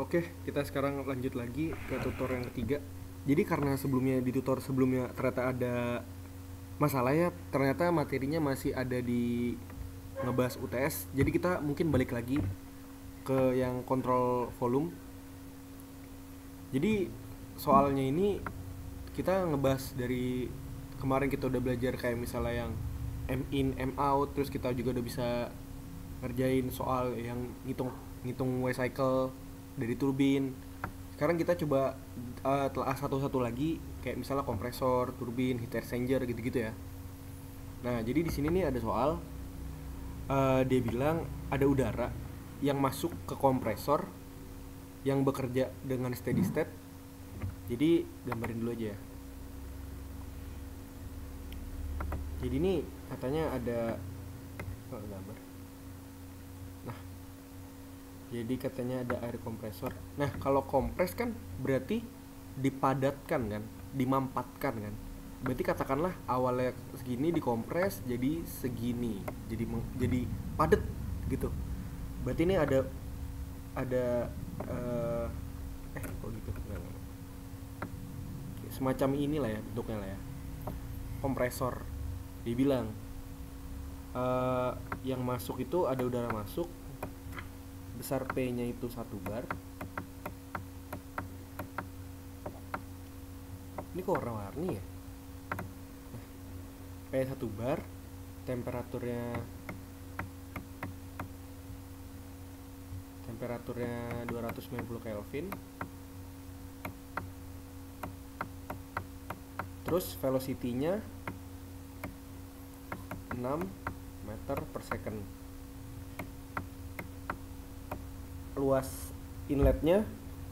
Oke, kita sekarang lanjut lagi ke tutor yang ketiga. Jadi karena di tutor sebelumnya ternyata ada masalah ya, ternyata materinya masih ada di ngebahas UTS. Jadi kita mungkin balik lagi ke yang kontrol volume. Jadi soalnya ini kita ngebahas dari kemarin kita udah belajar kayak misalnya yang M in, M out, terus kita juga udah bisa ngerjain soal yang ngitung Y cycle dari turbin. Sekarang kita coba telah satu-satu lagi kayak misalnya kompresor, turbin, heat exchanger gitu-gitu ya. Nah, jadi di sini nih ada soal dia bilang ada udara yang masuk ke kompresor yang bekerja dengan steady state. Jadi gambarin dulu aja ya. Jadi ini katanya ada gambar. Nah, jadi katanya ada air kompresor. Nah, kalau kompres kan berarti dipadatkan kan, dimampatkan kan. Berarti katakanlah awalnya segini dikompres jadi segini, jadi padat gitu. Berarti ini ada kok gitu. Semacam inilah ya bentuknya lah ya. Kompresor. Dibilang yang masuk itu ada udara masuk besar P-nya itu 1 bar. Ini kok warna-warni ya? P 1 bar, temperaturnya 290 Kelvin. Terus velocity-nya 6 meter per second. Luas inletnya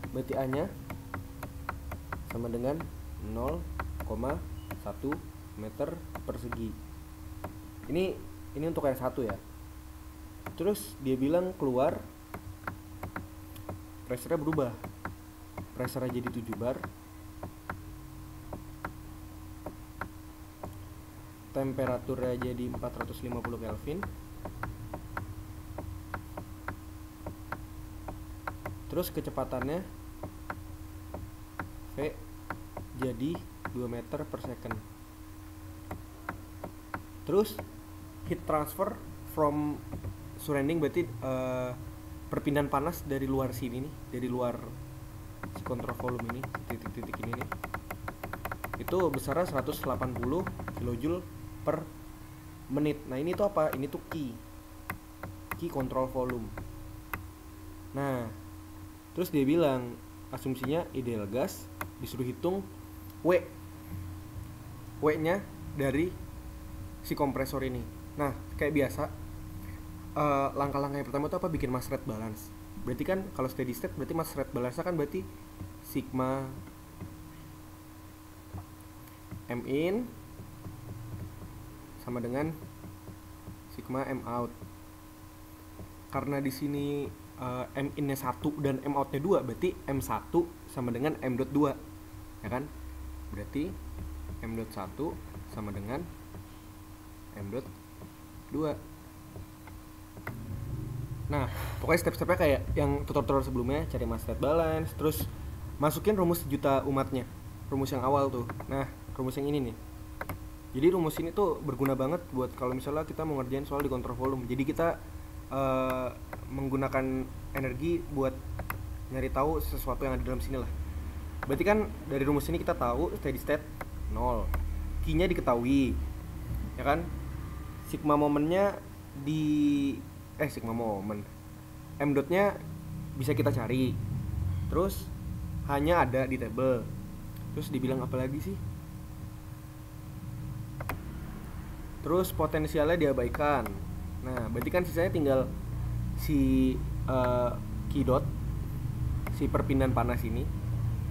berarti A-nya sama dengan 0,1 meter persegi. Ini untuk yang satu ya. Terus dia bilang keluar pressure-nya berubah. Pressure-nya jadi 7 bar. Temperaturnya jadi 450 Kelvin. Terus kecepatannya V jadi 2 meter per second. Terus heat transfer from surrounding berarti perpindahan panas dari luar sini nih, dari luar si kontrol volume ini, titik-titik ini nih. Itu besarnya 180 kJ per menit. Nah, ini tuh apa? Ini tuh key control volume. Nah, terus dia bilang asumsinya ideal gas, disuruh hitung W-nya dari si kompresor ini. Nah, kayak biasa langkah-langkah yang pertama itu apa? Bikin mass rate balance. Berarti kan kalau steady state berarti mass rate balance kan berarti sigma M in sama dengan sigma M out. Karena di sini M in-nya 1 dan M out-nya 2, berarti M1 sama dengan M.2. Ya kan? Berarti M.1 sama dengan M.2. Nah, pokoknya step-stepnya kayak yang tutor-tutor sebelumnya, cari mass rate balance, terus masukin rumus juta umatnya. Rumus yang awal tuh. Nah, rumus yang ini nih. Jadi rumus ini tuh berguna banget buat kalau misalnya kita mau ngerjain soal di kontrol volume. Jadi kita menggunakan energi buat nyari tahu sesuatu yang ada dalam sini lah. Berarti kan dari rumus ini kita tahu steady state 0. Q-nya diketahui. Ya kan? Sigma momennya sigma momen. M dot-nya bisa kita cari. Terus hanya ada di table. Terus dibilang apa lagi sih? Terus potensialnya diabaikan. Nah, berarti kan sisanya tinggal si Q dot, si perpindahan panas ini.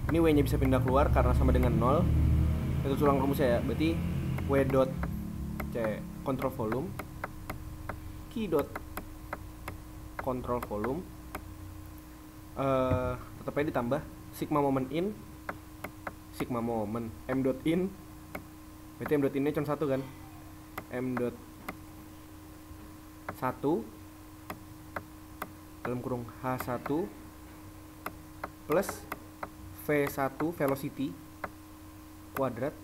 Ini W-nya bisa pindah keluar karena sama dengan 0. Itu ulang rumusnya ya. Berarti W dot C control volume, Q dot control volume, tetap aja ditambah sigma moment in, sigma moment M dot in. Berarti M dot in-nya cuma 1 kan? M dot 1 dalam kurung H1 plus V1 velocity kuadrat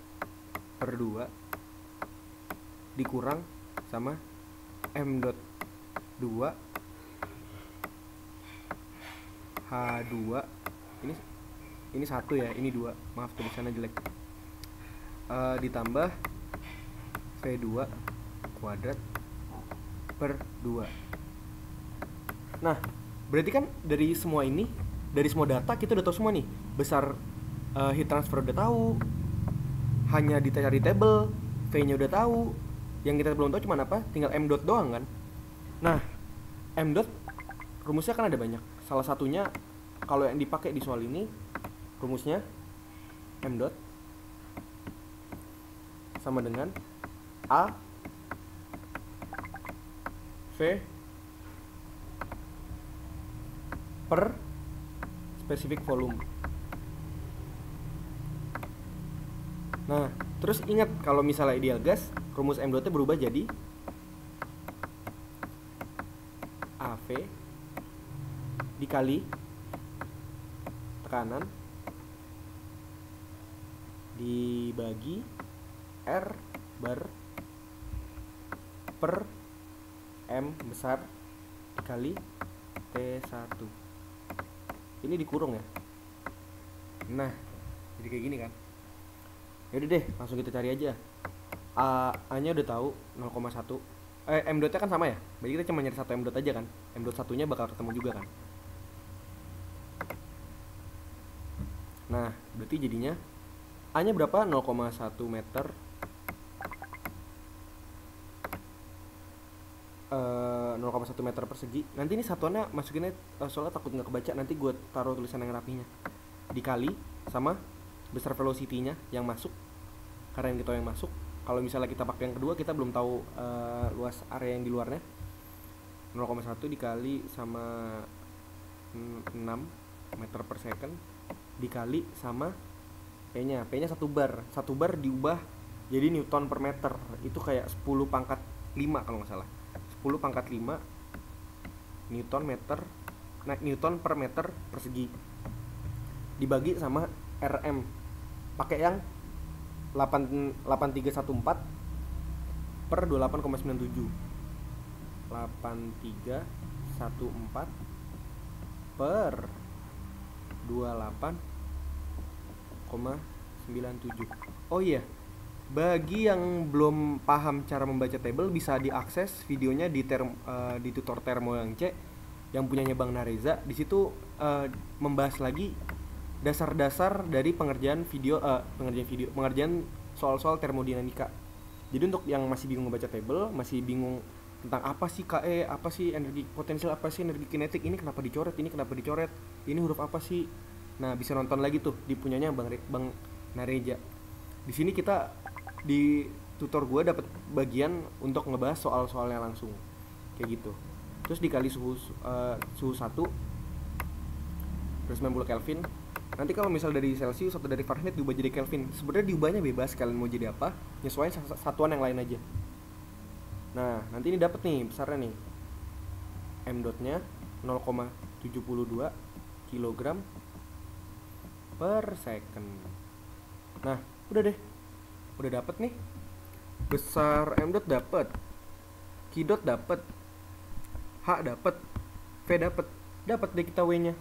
per 2 dikurang sama M dot 2 H2, ini 1 ya, ini 2, maaf tulisannya jelek, ditambah V2 kuadrat per 2. Nah, berarti kan dari semua ini, dari semua data kita udah tahu semua nih. Besar heat transfer udah tahu, hanya dicari table, V-nya udah tahu. Yang kita belum tahu cuma apa? Tinggal M dot doang kan. Nah, M dot rumusnya kan ada banyak. Salah satunya kalau yang dipakai di soal ini, rumusnya M dot sama dengan A V per specific volume. Nah, terus ingat kalau misalnya ideal gas, rumus M dot berubah jadi AV dikali tekanan dibagi R bar per M besar dikali T1. Ini dikurung ya. Nah, jadi kayak gini kan. Yaudah deh, langsung kita cari aja. A-nya udah tahu 0,1. M dotnya kan sama ya. Berarti kita cuma nyari satu M dot aja kan. M dot satunya bakal ketemu juga kan. Nah, berarti jadinya A-nya berapa? 0,1 meter 0,1 meter persegi. Nanti ini satuannya masukinnya soalnya takut nggak kebaca. Nanti gue taruh tulisan yang rapinya. Dikali sama besar velocity-nya yang masuk, karena yang kita yang masuk. Kalau misalnya kita pakai yang kedua, kita belum tahu luas area yang di luarnya. 0,1 dikali sama 6 meter per second dikali sama P-nya 1 bar. 1 bar diubah jadi Newton per meter. Itu kayak 10 pangkat 5 kalau nggak salah. 10 pangkat 5 Newton meter, nah Newton per meter persegi dibagi sama RM pakai yang 8314 per 28,97. 8314 per 28,97. Oh iya, bagi yang belum paham cara membaca table, bisa diakses videonya di tutor termo yang C yang punyanya Bang Nareza. Di situ membahas lagi dasar-dasar dari pengerjaan soal-soal termodinamika. Jadi untuk yang masih bingung membaca table, masih bingung tentang apa sih KE, apa sih energi potensial, apa sih energi kinetik, ini kenapa dicoret, ini huruf apa sih. Nah, bisa nonton lagi tuh di punyanya Bang Nareza. Di sini kita di tutor gue dapat bagian untuk ngebahas soal-soalnya langsung kayak gitu. Terus dikali suhu 1 terus 90 Kelvin. Nanti kalau misal dari Celsius atau dari Fahrenheit diubah jadi Kelvin. Sebenarnya diubahnya bebas, kalian mau jadi apa, nyesuaiin satuan yang lain aja. Nah, nanti ini dapat nih besarnya nih. M dotnya 0,72 kg per second. Nah, udah deh. Udah dapat nih. Besar M dot dapat. Q dot dapat. H dapat. V dapat. Dapat deh kita W-nya.